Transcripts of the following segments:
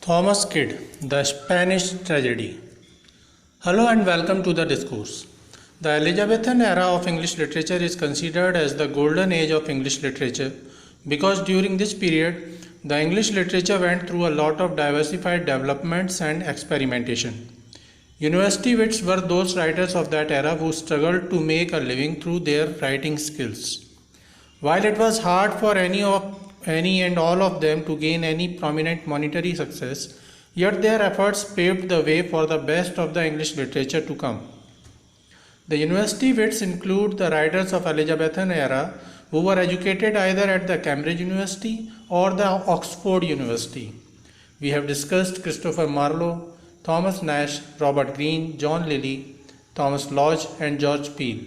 Thomas Kyd, The Spanish Tragedy. Hello and welcome to the discourse. The Elizabethan era of English literature is considered as the golden age of English literature because during this period, the English literature went through a lot of diversified developments and experimentation. University wits were those writers of that era who struggled to make a living through their writing skills. While it was hard for any and all of them to gain any prominent monetary success, yet their efforts paved the way for the best of the English literature to come. The university wits include the writers of Elizabethan era who were educated either at the Cambridge University or the Oxford University. We have discussed Christopher Marlowe, Thomas Nash, Robert Greene, John Lilly, Thomas Lodge and George Peele.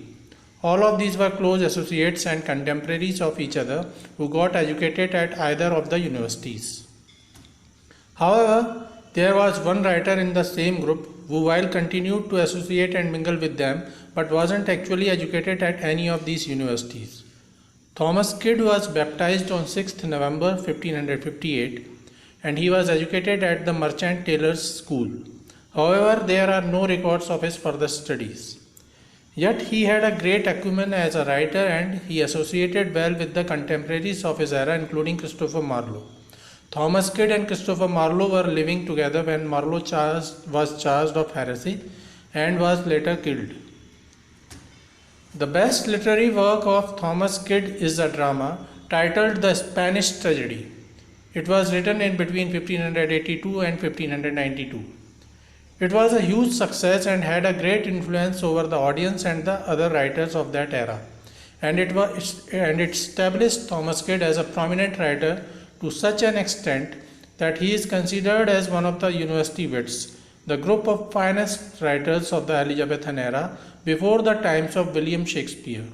All of these were close associates and contemporaries of each other who got educated at either of the universities. However, there was one writer in the same group who while continued to associate and mingle with them but wasn't actually educated at any of these universities. Thomas Kyd was baptized on 6th November 1558 and he was educated at the Merchant Taylors' School. However, there are no records of his further studies. Yet he had a great acumen as a writer and he associated well with the contemporaries of his era including Christopher Marlowe. Thomas Kyd and Christopher Marlowe were living together when Marlowe was charged of heresy and was later killed. The best literary work of Thomas Kyd is a drama titled The Spanish Tragedy. It was written in between 1582 and 1592. It was a huge success and had a great influence over the audience and the other writers of that era. And it established Thomas Kyd as a prominent writer to such an extent that he is considered as one of the university wits, the group of finest writers of the Elizabethan era before the times of William Shakespeare.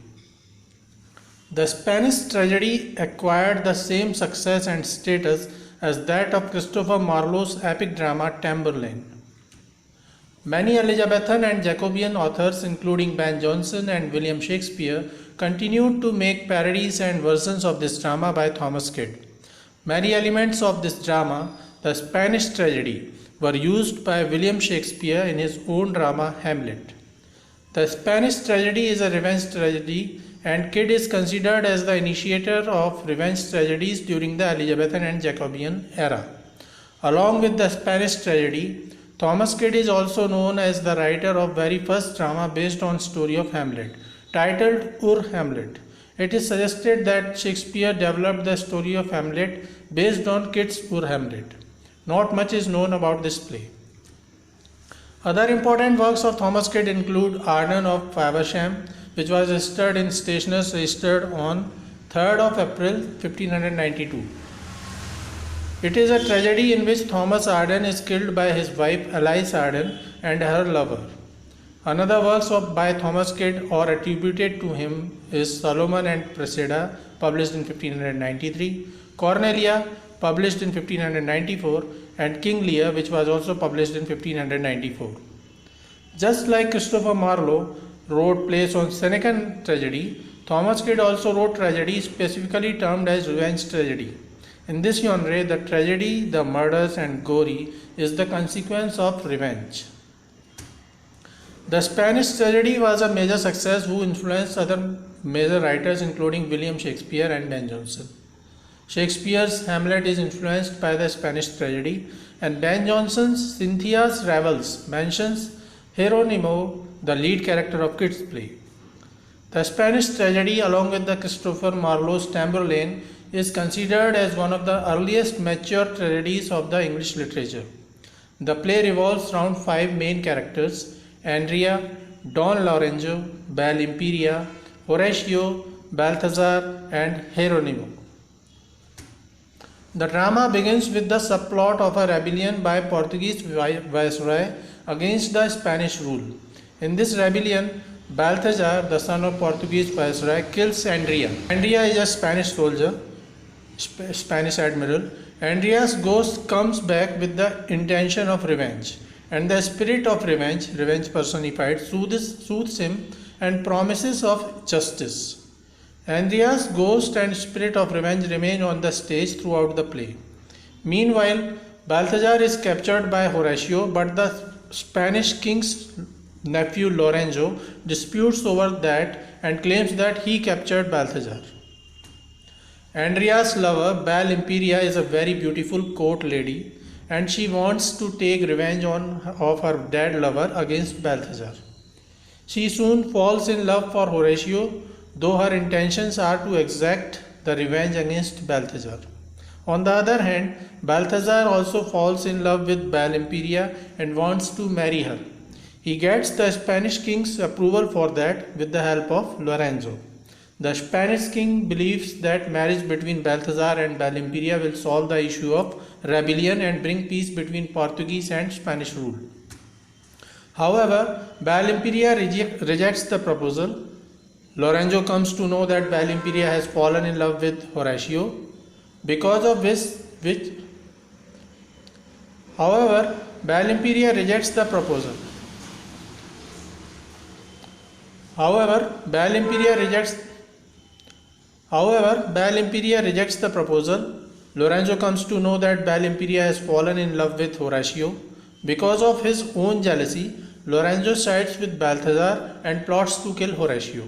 The Spanish Tragedy acquired the same success and status as that of Christopher Marlowe's epic drama Tamburlaine. Many Elizabethan and Jacobean authors, including Ben Jonson and William Shakespeare, continued to make parodies and versions of this drama by Thomas Kyd. Many elements of this drama, The Spanish Tragedy, were used by William Shakespeare in his own drama Hamlet. The Spanish Tragedy is a revenge tragedy, and Kyd is considered as the initiator of revenge tragedies during the Elizabethan and Jacobean era. Along with the Spanish Tragedy, Thomas Kyd is also known as the writer of very first drama based on story of Hamlet, titled Ur Hamlet. It is suggested that Shakespeare developed the story of Hamlet based on Kyd's Ur Hamlet. Not much is known about this play. Other important works of Thomas Kyd include Arden of Faversham, which was registered in Stationers Registered on 3rd of April 1592. It is a tragedy in which Thomas Arden is killed by his wife Alice Arden and her lover. Another works by Thomas Kyd or attributed to him is Solomon and Cressida, published in 1593, Cornelia, published in 1594, and King Lear, which was also published in 1594. Just like Christopher Marlowe wrote plays on Senecan tragedy, Thomas Kyd also wrote tragedy specifically termed as revenge tragedy. In this genre, the tragedy, the murders and gory is the consequence of revenge. The Spanish Tragedy was a major success who influenced other major writers including William Shakespeare and Ben Jonson. Shakespeare's Hamlet is influenced by the Spanish Tragedy and Ben Jonson's Cynthia's Revels mentions Hieronymo, the lead character of Kyd's play. The Spanish Tragedy along with the Christopher Marlowe's Tamburlaine is considered as one of the earliest mature tragedies of the English literature. The play revolves around five main characters: Andrea, Don Lorenzo, Bel Imperia, Horatio, Balthazar, and Hieronymo. The drama begins with the subplot of a rebellion by Portuguese viceroy against the Spanish rule. In this rebellion, Balthazar, the son of Portuguese viceroy, kills Andrea. Andrea is a Spanish soldier, Spanish admiral. Andrea's ghost comes back with the intention of revenge, and the spirit of revenge personified, soothes him and promises of justice. Andrea's ghost and spirit of revenge remain on the stage throughout the play. Meanwhile, Balthazar is captured by Horatio, but the Spanish king's nephew Lorenzo disputes over that and claims that he captured Balthazar. Andrea's lover, Belle Imperia, is a very beautiful court lady and she wants to take revenge of her dead lover against Balthazar. She soon falls in love for Horatio, though her intentions are to exact the revenge against Balthazar. On the other hand, Balthazar also falls in love with Belle Imperia and wants to marry her. He gets the Spanish king's approval for that with the help of Lorenzo. The Spanish king believes that marriage between Balthazar and Belle Imperia will solve the issue of rebellion and bring peace between Portuguese and Spanish rule. However, Belle Imperia rejects the proposal. Lorenzo comes to know that Belle Imperia has fallen in love with Horatio, because of which however, Belle Imperia rejects the proposal. However, Belle Imperia rejects the proposal. Lorenzo comes to know that Belle Imperia has fallen in love with Horatio. Because of his own jealousy, Lorenzo sides with Balthazar and plots to kill Horatio.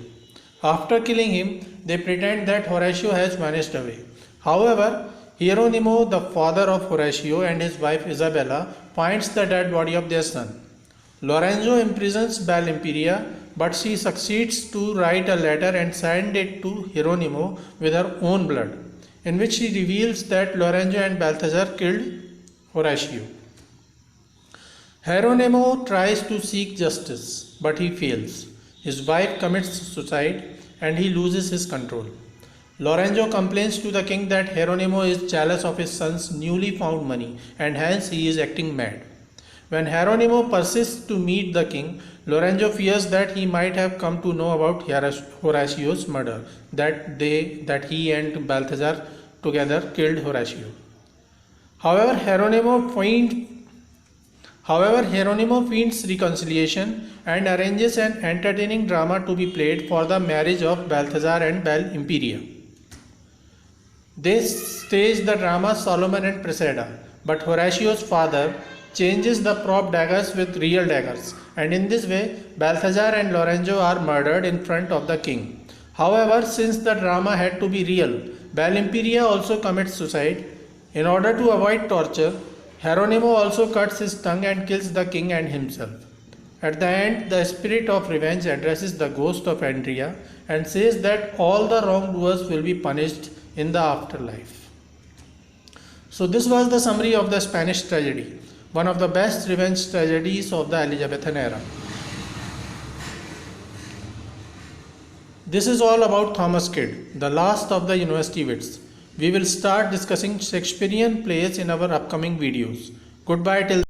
After killing him, they pretend that Horatio has vanished away. However, Hieronimo, the father of Horatio, and his wife Isabella finds the dead body of their son. Lorenzo imprisons Belle Imperia, but she succeeds to write a letter and send it to Hieronimo with her own blood, in which she reveals that Lorenzo and Balthazar killed Horatio. Hieronimo tries to seek justice, but he fails. His wife commits suicide and he loses his control. Lorenzo complains to the king that Hieronimo is jealous of his son's newly found money and hence he is acting mad. When Hieronimo persists to meet the king, Lorenzo fears that he might have come to know about Horatio's murder, that he and Balthazar together killed Horatio. However, Hieronimo feigns reconciliation and arranges an entertaining drama to be played for the marriage of Balthazar and Belle Imperia. They stage the drama Solomon and Preseda, but Horatio's father changes the prop daggers with real daggers, and in this way Balthazar and Lorenzo are murdered in front of the king. However, since the drama had to be real, Belle Imperia also commits suicide. In order to avoid torture, Hieronimo also cuts his tongue and kills the king and himself. At the end, the spirit of revenge addresses the ghost of Andrea and says that all the wrongdoers will be punished in the afterlife. So this was the summary of the Spanish tragedy, one of the best revenge tragedies of the Elizabethan era. This is all about Thomas Kyd, the last of the university wits. We will start discussing Shakespearean plays in our upcoming videos. Goodbye till